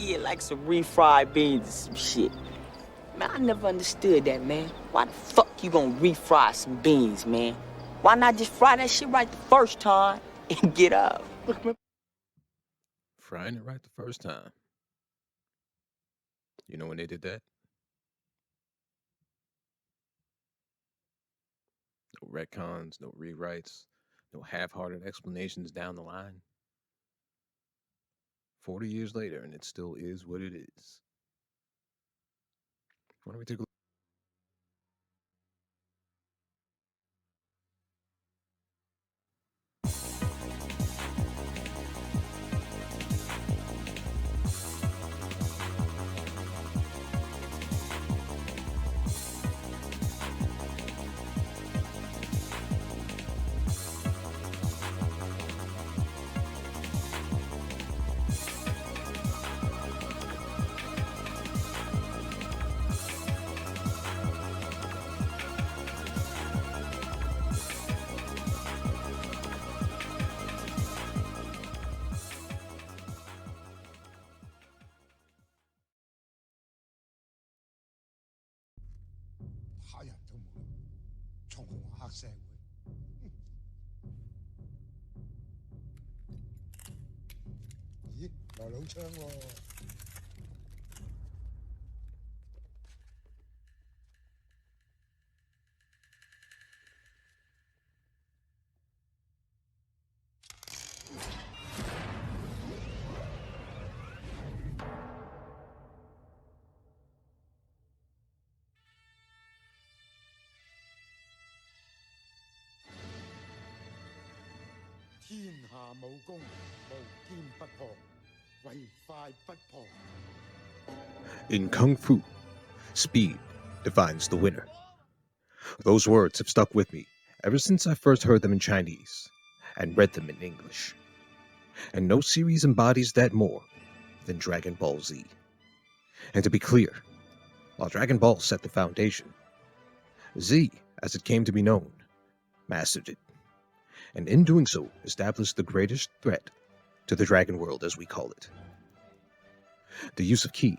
Yeah, like some refried beans or some shit. Man, I never understood that, man. Why the fuck you gonna refry some beans, man? Why not just fry that shit right the first time and get up? Look, man. Frying it right the first time. You know when they did that? No retcons, no rewrites, no half-hearted explanations down the line. 40 years later, and it still is what it is. Why don't we take a look? In Kung Fu, speed defines the winner. Those words have stuck with me ever since I first heard them in Chinese and read them in English. And no series embodies that more than Dragon Ball Z. And to be clear, while Dragon Ball set the foundation, Z, as it came to be known, mastered it, and in doing so established the greatest threat to the Dragon World as we call it. The use of Ki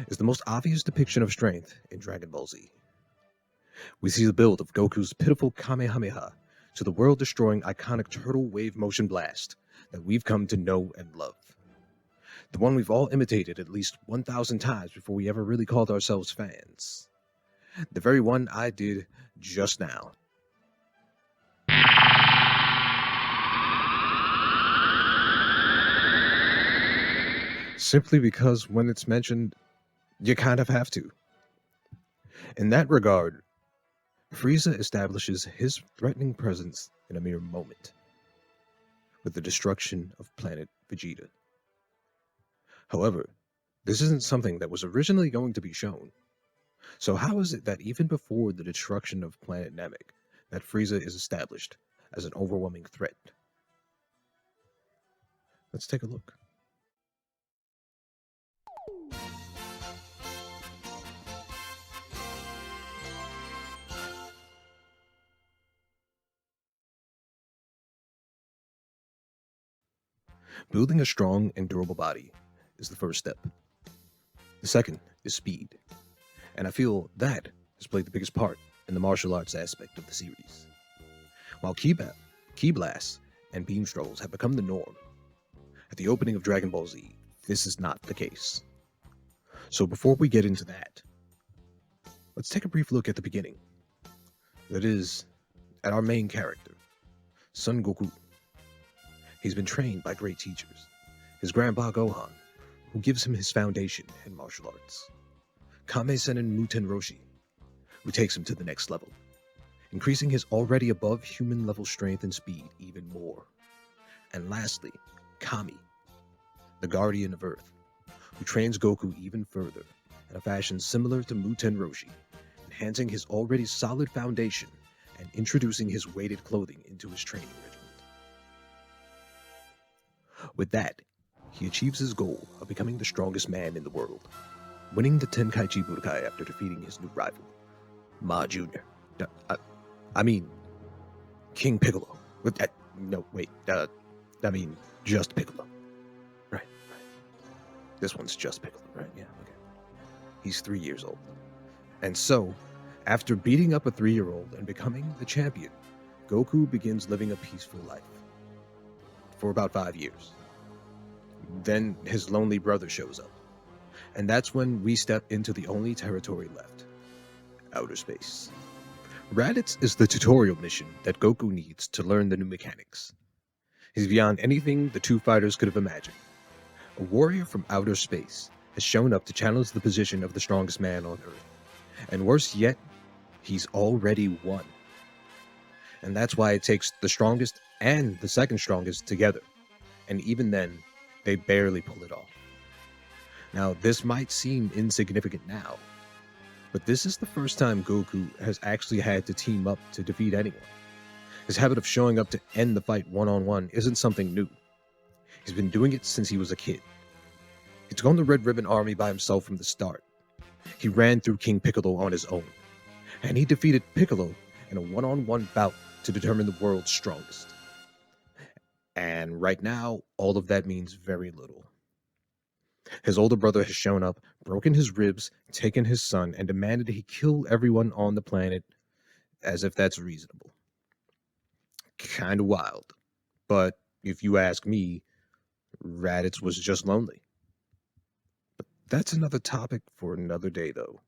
is the most obvious depiction of strength in Dragon Ball Z. We see the build of Goku's pitiful Kamehameha to the world-destroying iconic Turtle Wave Motion Blast that we've come to know and love. The one we've all imitated at least 1,000 times before we ever really called ourselves fans. The very one I did just now. Simply because when it's mentioned, you kind of have to. In that regard, Frieza establishes his threatening presence in a mere moment, with the destruction of planet Vegeta. However, this isn't something that was originally going to be shown. So how is it that even before the destruction of planet Namek, that Frieza is established as an overwhelming threat? Let's take a look. Building a strong and durable body is the first step. The second is speed, and I feel that has played the biggest part in the martial arts aspect of the series. While ki blasts and beam struggles have become the norm, at the opening of Dragon Ball Z, this is not the case. So before we get into that, let's take a brief look at the beginning. That is, at our main character, Son Goku. He's been trained by great teachers, his grandpa Gohan, who gives him his foundation in martial arts, Kame-Sennin Muten Roshi, who takes him to the next level, increasing his already above human level strength and speed even more. And lastly, Kami, the Guardian of Earth, who trains Goku even further in a fashion similar to Muten Roshi, enhancing his already solid foundation and introducing his weighted clothing into his training regimen. With that, he achieves his goal of becoming the strongest man in the world, winning the Tenkaichi Budokai after defeating his new rival, Ma Jr. I mean, King Piccolo. No, wait, I mean, just Piccolo. Right. This one's just Piccolo, right? Yeah, okay. He's 3 years old. And so, after beating up a 3-year-old and becoming the champion, Goku begins living a peaceful life for about 5 years. Then his lonely brother shows up, and that's when we step into the only territory left: outer space. Raditz is the tutorial mission that Goku needs to learn the new mechanics. He's beyond anything the two fighters could have imagined. A warrior from outer space has shown up to challenge the position of the strongest man on Earth. And worse yet, he's already won. And that's why it takes the strongest and the second strongest together. And even then, they barely pull it off. Now, this might seem insignificant now, but this is the first time Goku has actually had to team up to defeat anyone. His habit of showing up to end the fight one-on-one isn't something new. He's been doing it since he was a kid. He took on the Red Ribbon Army by himself from the start. He ran through King Piccolo on his own, and he defeated Piccolo in a one-on-one bout to determine the world's strongest. And right now, all of that means very little. His older brother has shown up, broken his ribs, taken his son, and demanded he kill everyone on the planet, as if that's reasonable. Kinda wild. But if you ask me, Raditz was just lonely. But that's another topic for another day, though.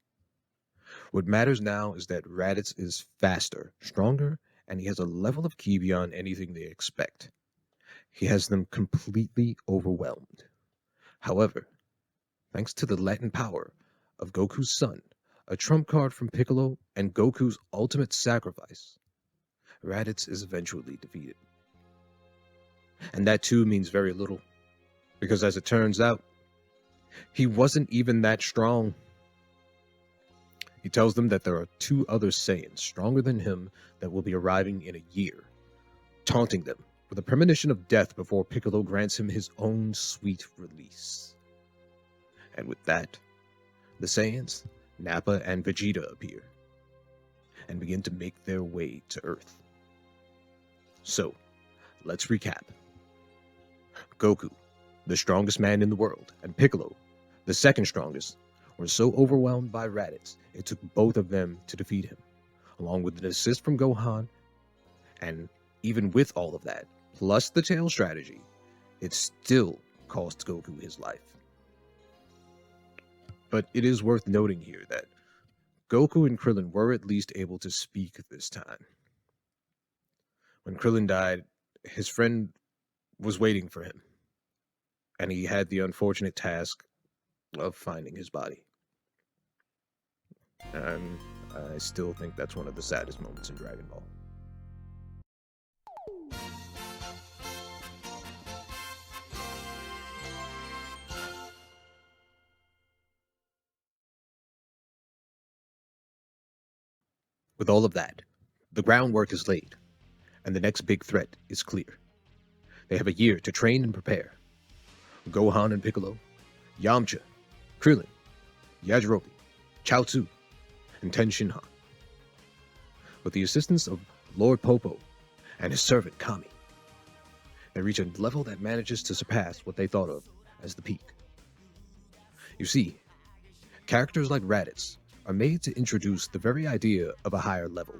What matters now is that Raditz is faster, stronger, and he has a level of ki beyond anything they expect. He has them completely overwhelmed. However, thanks to the latent power of Goku's son, a trump card from Piccolo, and Goku's ultimate sacrifice, Raditz is eventually defeated. And that too means very little, because as it turns out, he wasn't even that strong. He tells them that there are 2 other Saiyans stronger than him that will be arriving in a year, taunting them with a premonition of death before Piccolo grants him his own sweet release. And with that, the Saiyans, Nappa and Vegeta appear, and begin to make their way to Earth. So, let's recap. Goku, the strongest man in the world, and Piccolo, the second strongest, were so overwhelmed by Raditz, it took both of them to defeat him, along with an assist from Gohan. And even with all of that, plus the tail strategy, it still cost Goku his life. But it is worth noting here that Goku and Krillin were at least able to speak this time. When Krillin died, his friend was waiting for him, and he had the unfortunate task of finding his body. And I still think that's one of the saddest moments in Dragon Ball. With all of that, the groundwork is laid, and the next big threat is clear. They have a year to train and prepare. Gohan and Piccolo, Yamcha, Krillin, Yajirobe, Chaozu, and Ten Shinhan. With the assistance of Lord Popo and his servant Kami, they reach a level that manages to surpass what they thought of as the peak. You see, characters like Raditz are made to introduce the very idea of a higher level.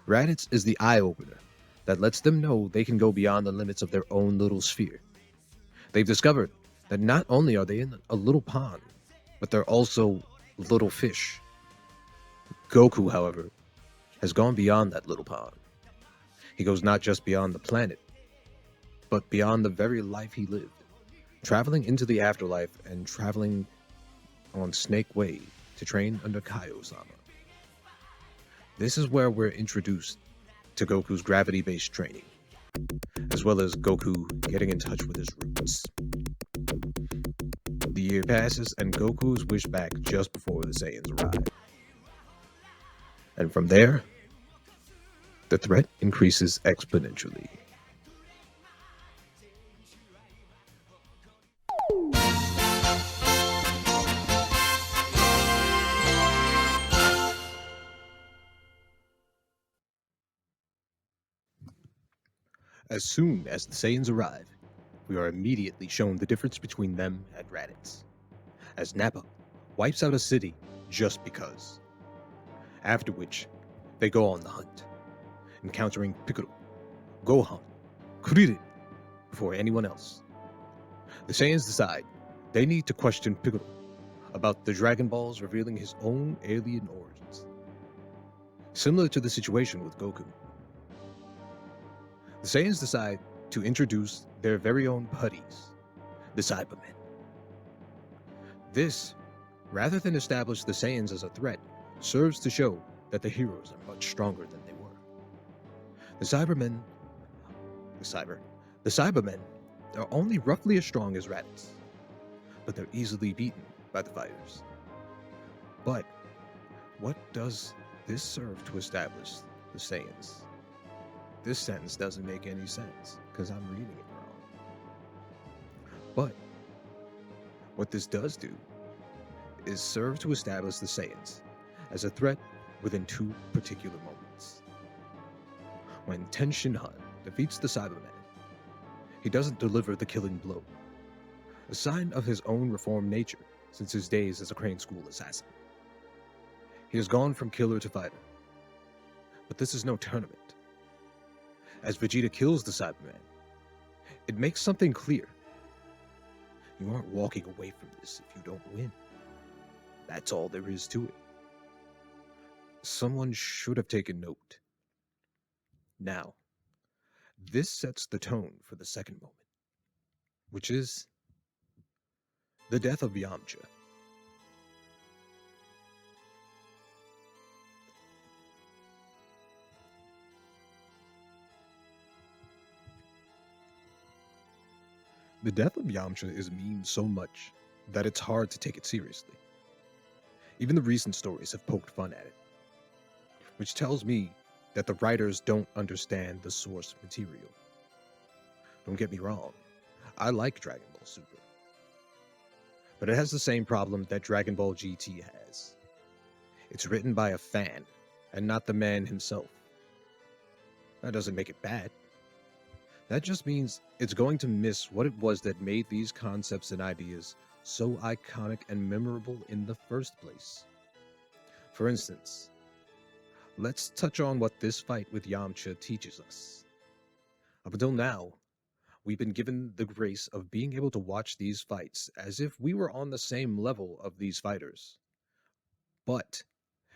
Raditz is the eye-opener that lets them know they can go beyond the limits of their own little sphere. They've discovered that not only are they in a little pond, but they're also little fish. Goku, however, has gone beyond that little pond. He goes not just beyond the planet, but beyond the very life he lived, traveling into the afterlife and traveling on Snake Way to train under Kaio-sama. This is where we're introduced to Goku's gravity-based training, as well as Goku getting in touch with his roots. The year passes, and Goku is wished back just before the Saiyans arrive. And from there, the threat increases exponentially. As soon as the Saiyans arrive, we are immediately shown the difference between them and Raditz, as Nappa wipes out a city just because. After which, they go on the hunt, encountering Piccolo, Gohan, Kuririn before anyone else. The Saiyans decide they need to question Piccolo about the Dragon Balls revealing his own alien origins, similar to the situation with Goku. The Saiyans decide to introduce their very own putties, the Cybermen. This, rather than establish the Saiyans as a threat, serves to show that the heroes are much stronger than they were. The Cybermen, the Cybermen are only roughly as strong as Raditz, but they're easily beaten by the fighters. But what does this serve to establish the Saiyans? This sentence doesn't make any sense because I'm reading it wrong. But what this does do is serve to establish the Saiyans as a threat within two particular moments. When Ten Shinhan defeats the Cyberman, he doesn't deliver the killing blow, a sign of his own reformed nature since his days as a Crane School assassin. He has gone from killer to fighter. But this is no tournament. As Vegeta kills the Cyberman, it makes something clear. You aren't walking away from this if you don't win. That's all there is to it. Someone should have taken note. Now, this sets the tone for the second moment, which is the death of Yamcha. The death of Yamcha is memed so much that it's hard to take it seriously. Even the recent stories have poked fun at it, which tells me that the writers don't understand the source material. Don't get me wrong, I like Dragon Ball Super, but it has the same problem that Dragon Ball GT has. It's written by a fan, and not the man himself. That doesn't make it bad. That just means it's going to miss what it was that made these concepts and ideas so iconic and memorable in the first place. For instance, let's touch on what this fight with Yamcha teaches us. Up until now, we've been given the grace of being able to watch these fights as if we were on the same level of these fighters. But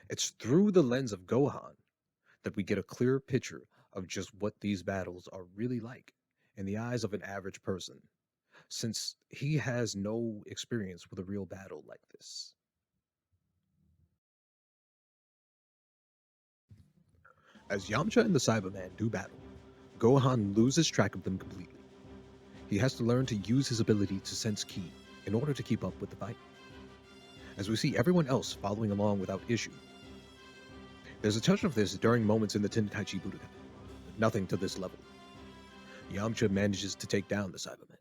it's through the lens of Gohan that we get a clear picture of just what these battles are really like in the eyes of an average person, since he has no experience with a real battle like this. As Yamcha and the Cyberman do battle, Gohan loses track of them completely. He has to learn to use his ability to sense ki in order to keep up with the fight, as we see everyone else following along without issue. There's a touch of this during moments in the Tenkaichi Budokai, but nothing to this level. Yamcha manages to take down the Cyberman,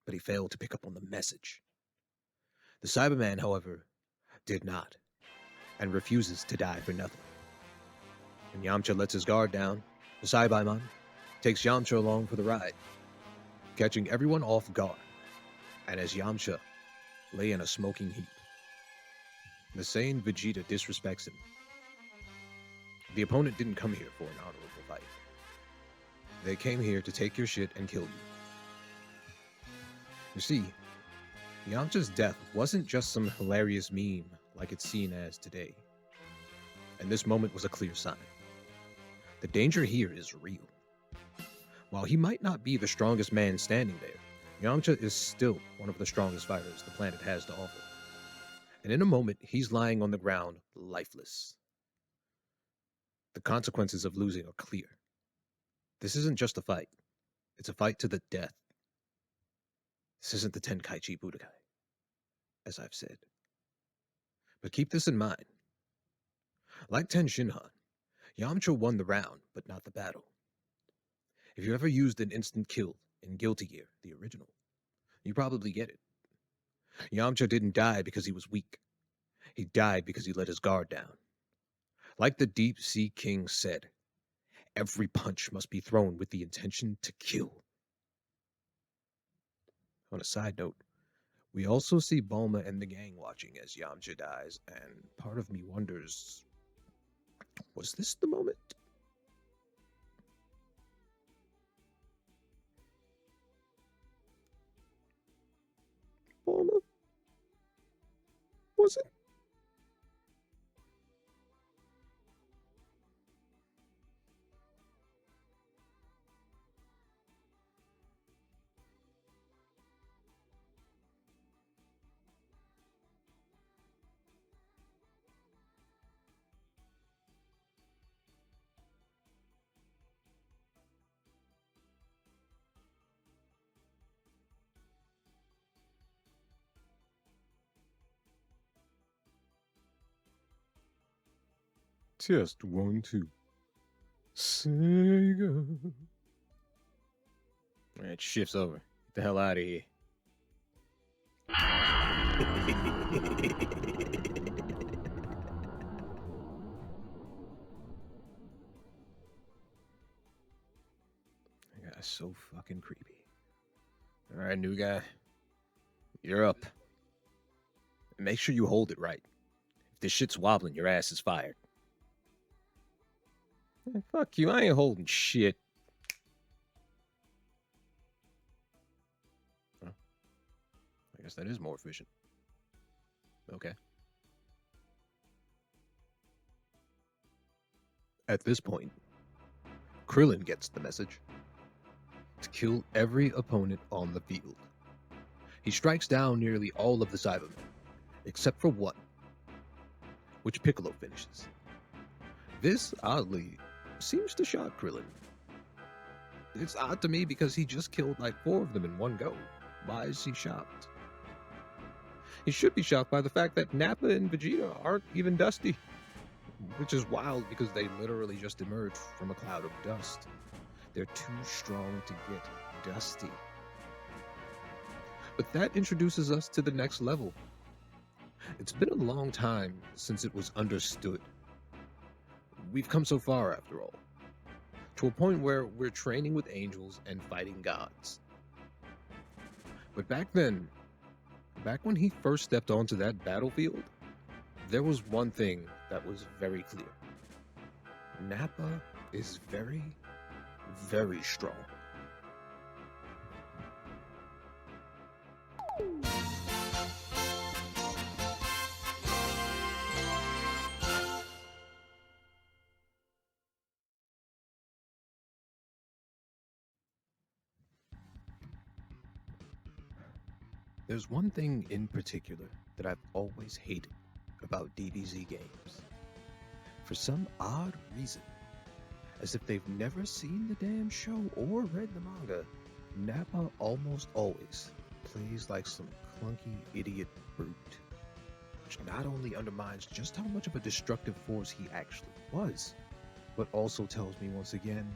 but he failed to pick up on the message. The Cyberman, however, did not, and refuses to die for nothing. When Yamcha lets his guard down, the Cyberman takes Yamcha along for the ride, catching everyone off guard, and as Yamcha lay in a smoking heap, the Saiyan Vegeta disrespects him. The opponent didn't come here for an honorable fight. They came here to take your shit and kill you. You see, Yamcha's death wasn't just some hilarious meme like it's seen as today. And this moment was a clear sign. The danger here is real. While he might not be the strongest man standing there, Yamcha is still one of the strongest fighters the planet has to offer. And in a moment, he's lying on the ground, lifeless. The consequences of losing are clear. This isn't just a fight. It's a fight to the death. This isn't the Tenkaichi Budokai, as I've said. But keep this in mind. Like Ten Shinhan, Yamcha won the round, but not the battle. If you ever used an instant kill in Guilty Gear, the original, you probably get it. Yamcha didn't die because he was weak. He died because he let his guard down. Like the Deep Sea King said, every punch must be thrown with the intention to kill. On a side note, we also see Bulma and the gang watching as Yamcha dies, and part of me wonders, was this the moment? Bulma? Was it? Test 1, 2. Sega. It shifts over. Get the hell out of here. That guy's so fucking creepy. Alright, new guy. You're up. And make sure you hold it right. If this shit's wobbling, your ass is fired. Fuck you, I ain't holding shit. Oh, I guess that is more efficient. Okay. At this point, Krillin gets the message to kill every opponent on the field. He strikes down nearly all of the Cybermen, except for one, which Piccolo finishes. This, oddly, seems to shock Krillin. It's odd to me because he just killed like 4 of them in one go. Why is he shocked? He should be shocked by the fact that Nappa and Vegeta aren't even dusty. Which is wild because they literally just emerged from a cloud of dust. They're too strong to get dusty. But that introduces us to the next level. It's been a long time since it was understood. We've come so far after all. To a point where we're training with angels and fighting gods. But back then, back when he first stepped onto that battlefield, there was one thing that was very clear. Nappa is very, very strong. There's one thing in particular that I've always hated about DBZ games. For some odd reason, as if they've never seen the damn show or read the manga, Nappa almost always plays like some clunky idiot brute, which not only undermines just how much of a destructive force he actually was, but also tells me once again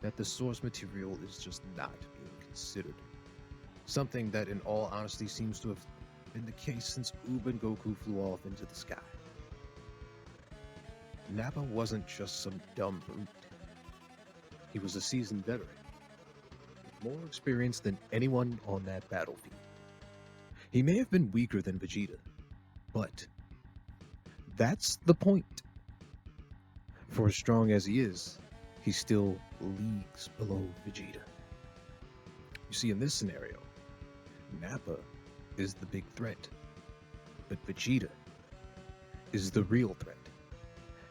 that the source material is just not being considered. Something that in all honesty seems to have been the case since Oob and Goku flew off into the sky. Nappa wasn't just some dumb brute. He was a seasoned veteran, more experienced than anyone on that battlefield. He may have been weaker than Vegeta, but that's the point. For as strong as he is, he's still leagues below Vegeta. You see, in this scenario, Nappa is the big threat, but Vegeta is the real threat.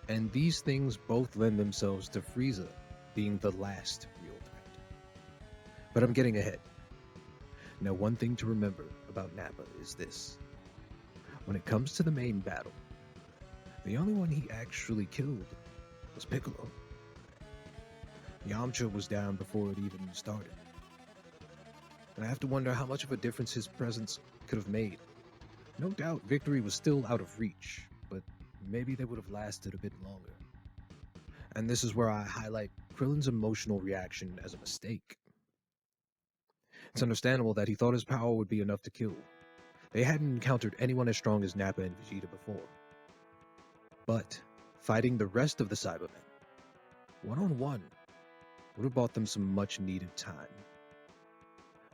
And these things both lend themselves to Frieza being the last real threat. But I'm getting ahead. Now, one thing to remember about Nappa is this. When it comes to the main battle, the only one he actually killed was Piccolo. Yamcha was down before it even started. And I have to wonder how much of a difference his presence could have made. No doubt victory was still out of reach, but maybe they would have lasted a bit longer. And this is where I highlight Krillin's emotional reaction as a mistake. It's understandable that he thought his power would be enough to kill. They hadn't encountered anyone as strong as Nappa and Vegeta before. But fighting the rest of the Cybermen, one-on-one, would have bought them some much-needed time.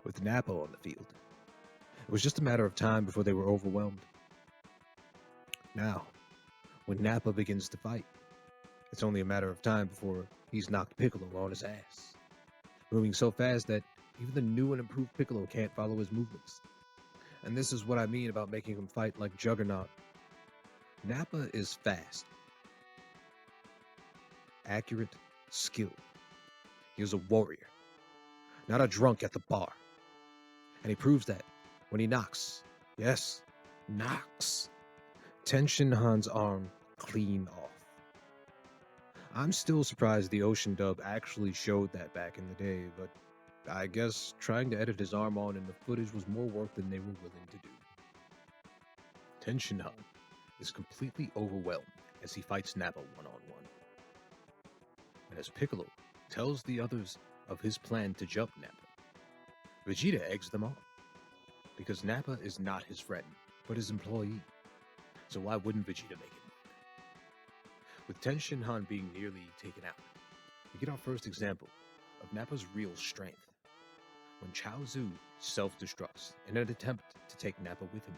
With Nappa on the field, It was just a matter of time before they were overwhelmed. Now, when Nappa begins to fight, it's only a matter of time before he's knocked Piccolo on his ass, moving so fast that even the new and improved Piccolo can't follow his movements. And this is what I mean about making him fight like Juggernaut. Nappa is fast, accurate, skilled. He is a warrior, not a drunk at the bar. And he proves that when he knocks, yes, knocks, Tenshin Han's arm clean off. I'm still surprised the Ocean dub actually showed that back in the day, but I guess trying to edit his arm on in the footage was more work than they were willing to do. Tenshin Han is completely overwhelmed as he fights Nappa one-on-one. And as Piccolo tells the others of his plan to jump Nappa, Vegeta eggs them on, because Nappa is not his friend, but his employee. So why wouldn't Vegeta make it work? With Tenshin Han being nearly taken out, we get our first example of Nappa's real strength, when Chaozu self-destructs in an attempt to take Nappa with him.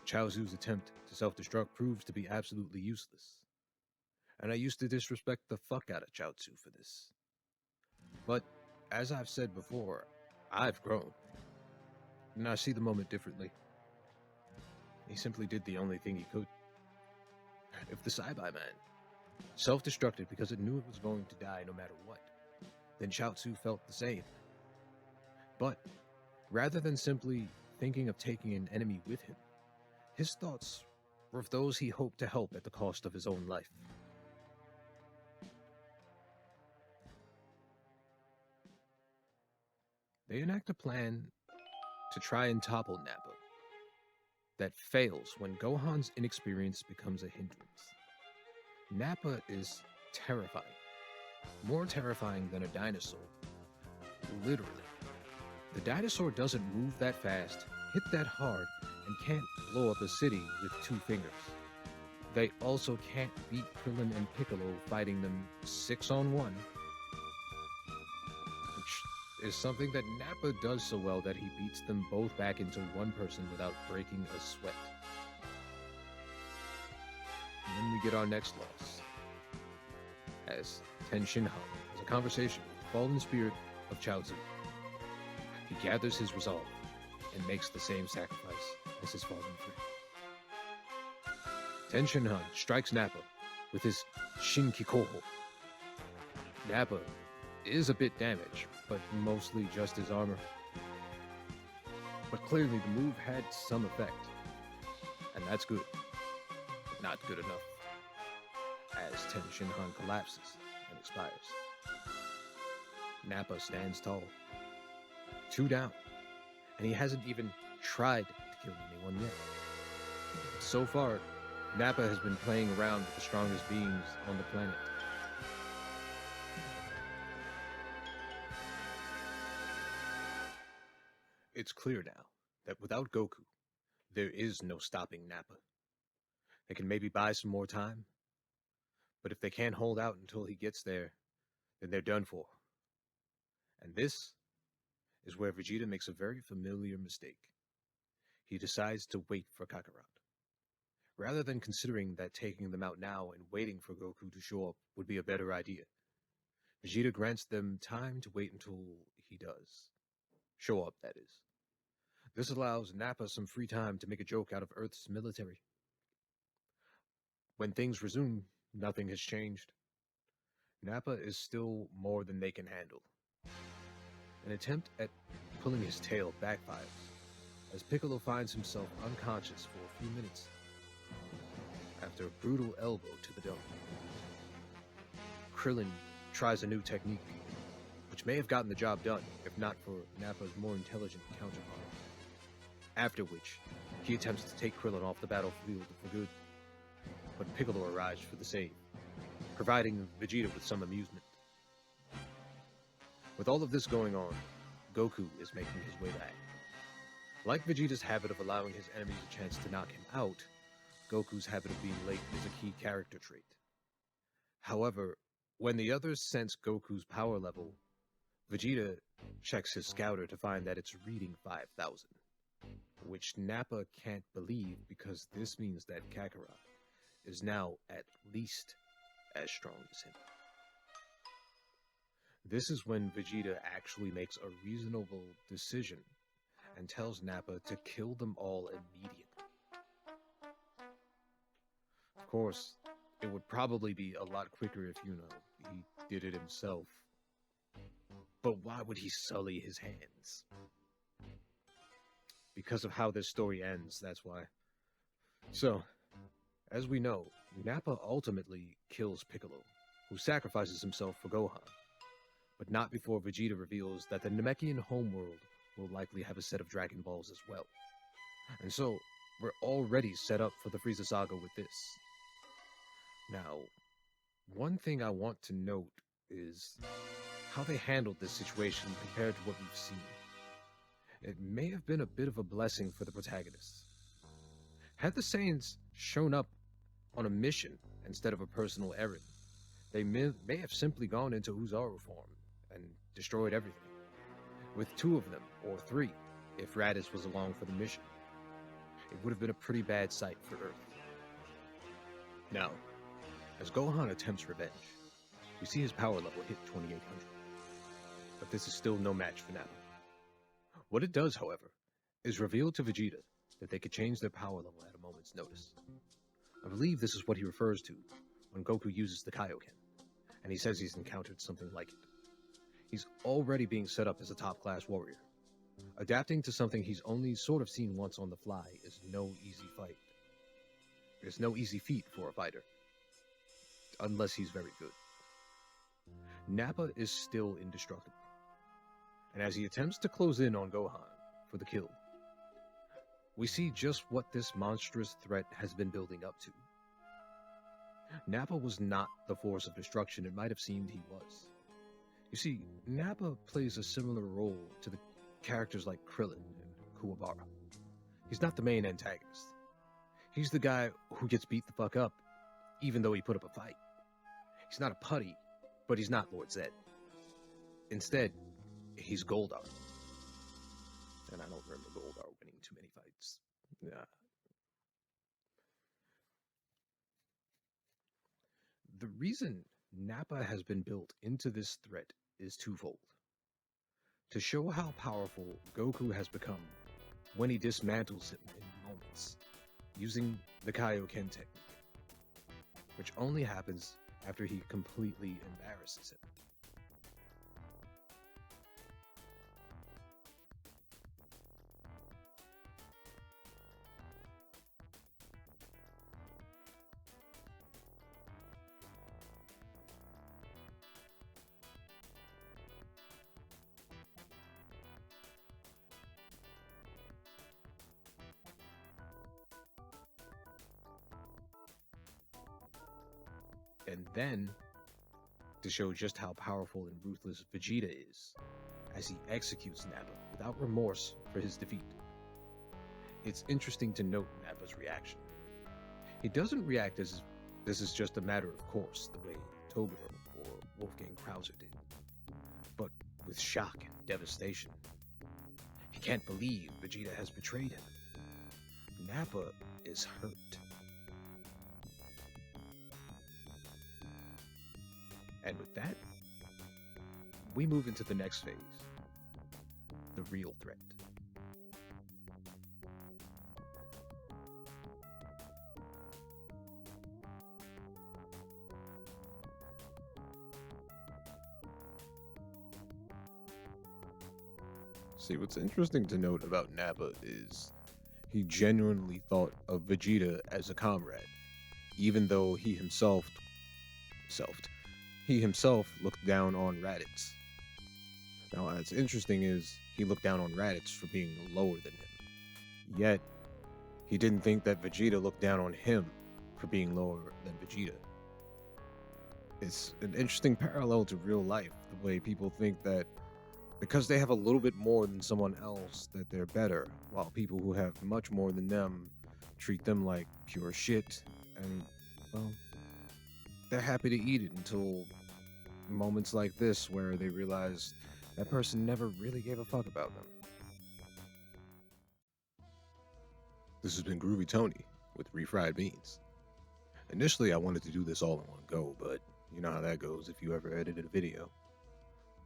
Chaozu's attempt to self-destruct proves to be absolutely useless, and I used to disrespect the fuck out of Chaozu for this. But, as I've said before, I've grown, and I see the moment differently. He simply did the only thing he could. If the Saibai man self-destructed because it knew it was going to die no matter what, then Chaozu felt the same. But, rather than simply thinking of taking an enemy with him, his thoughts were of those he hoped to help at the cost of his own life. They enact a plan to try and topple Nappa that fails when Gohan's inexperience becomes a hindrance. Nappa is terrifying. More terrifying than a dinosaur. Literally. The dinosaur doesn't move that fast, hit that hard, and can't blow up a city with 2 fingers. They also can't beat Krillin and Piccolo fighting them 6-on-1, which is something that Nappa does so well that he beats them both back into one person without breaking a sweat. And then we get our next loss, as Tenshin Han has a conversation with the fallen spirit of Chaozu. He gathers his resolve and makes the same sacrifice as his fallen friend. Tenshin Han strikes Nappa with his Shinkikoho. Nappa is a bit damaged, but mostly just his armor. But clearly the move had some effect, and that's good, but not good enough, as Tenshin Han collapses and expires. Nappa stands tall, 2 down, and he hasn't even tried to kill anyone yet. So far, Nappa has been playing around with the strongest beings on the planet. It's clear now that without Goku, there is no stopping Nappa. They can maybe buy some more time, but if they can't hold out until he gets there, then they're done for. And this is where Vegeta makes a very familiar mistake. He decides to wait for Kakarot. Rather than considering that taking them out now and waiting for Goku to show up would be a better idea, Vegeta grants them time to wait until he does. Show up, that is. This allows Nappa some free time to make a joke out of Earth's military. When things resume, nothing has changed. Nappa is still more than they can handle. An attempt at pulling his tail backfires, as Piccolo finds himself unconscious for a few minutes after a brutal elbow to the dome. Krillin tries a new technique, which may have gotten the job done if not for Nappa's more intelligent counterpart. After which, he attempts to take Krillin off the battlefield for good, but Piccolo arrives for the save, providing Vegeta with some amusement. With all of this going on, Goku is making his way back. Like Vegeta's habit of allowing his enemies a chance to knock him out, Goku's habit of being late is a key character trait. However, when the others sense Goku's power level, Vegeta checks his scouter to find that it's reading 5,000. which Nappa can't believe because this means that Kakarot is now at least as strong as him. This is when Vegeta actually makes a reasonable decision and tells Nappa to kill them all immediately. Of course, it would probably be a lot quicker if, he did it himself. But why would he sully his hands? Because of how this story ends, that's why. So, as we know, Nappa ultimately kills Piccolo, who sacrifices himself for Gohan. But not before Vegeta reveals that the Namekian homeworld will likely have a set of Dragon Balls as well. And so, we're already set up for the Frieza saga with this. Now, one thing I want to note is how they handled this situation compared to what we've seen. It may have been a bit of a blessing for the protagonists. Had the Saiyans shown up on a mission instead of a personal errand, they may have simply gone into Oozaru form and destroyed everything. With 2 of them, or 3, if Raditz was along for the mission. It would have been a pretty bad sight for Earth. Now, as Gohan attempts revenge, we see his power level hit 2800. But this is still no match for Nappa. What it does, however, is reveal to Vegeta that they could change their power level at a moment's notice. I believe this is what he refers to when Goku uses the Kaioken, and he says he's encountered something like it. He's already being set up as a top-class warrior. Adapting to something he's only sort of seen once on the fly is no easy fight. There's no easy feat for a fighter, unless he's very good. Nappa is still indestructible, and as he attempts to close in on Gohan for the kill, we see just what this monstrous threat has been building up to. Nappa was not the force of destruction it might have seemed he was. You see, Nappa plays a similar role to the characters like Krillin and Kuwabara. He's not the main antagonist. He's the guy who gets beat the fuck up, even though he put up a fight. He's not a putty, but he's not Lord Zed. Instead, he's Goldar. And I don't remember Goldar winning too many fights. The reason Nappa has been built into this threat is twofold. To show how powerful Goku has become when he dismantles him in moments, using the Kaioken technique, which only happens after he completely embarrasses him. And then, to show just how powerful and ruthless Vegeta is, as he executes Nappa without remorse for his defeat. It's interesting to note Nappa's reaction. He doesn't react as if this is just a matter of course, the way Toguro or Wolfgang Krauser did, but with shock and devastation. He can't believe Vegeta has betrayed him. Nappa is hurt. And with that, we move into the next phase, the real threat. See, what's interesting to note about Nappa is he genuinely thought of Vegeta as a comrade, even though he himself looked down on Raditz. Now, what's interesting is he looked down on Raditz for being lower than him. Yet, he didn't think that Vegeta looked down on him for being lower than Vegeta. It's an interesting parallel to real life, the way people think that because they have a little bit more than someone else, that they're better, while people who have much more than them treat them like pure shit, and, well, they're happy to eat it until moments like this where they realize that person never really gave a fuck about them. This has been Groovy Tony with Refried Beans. Initially, I wanted to do this all in one go, but you know how that goes if you ever edited a video.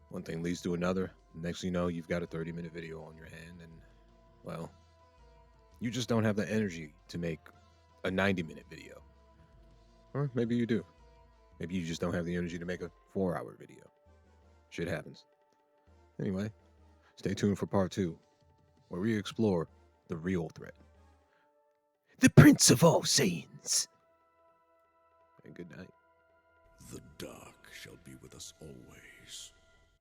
One thing leads to another. Next thing you know, you've got a 30-minute video on your hand, and, well, you just don't have the energy to make a 90-minute video. Or maybe you do. Maybe you just don't have the energy to make a 4-hour video. Shit happens. Anyway, stay tuned for part 2, where we explore the real threat. The Prince of All Saiyans. And good night. The dark shall be with us always.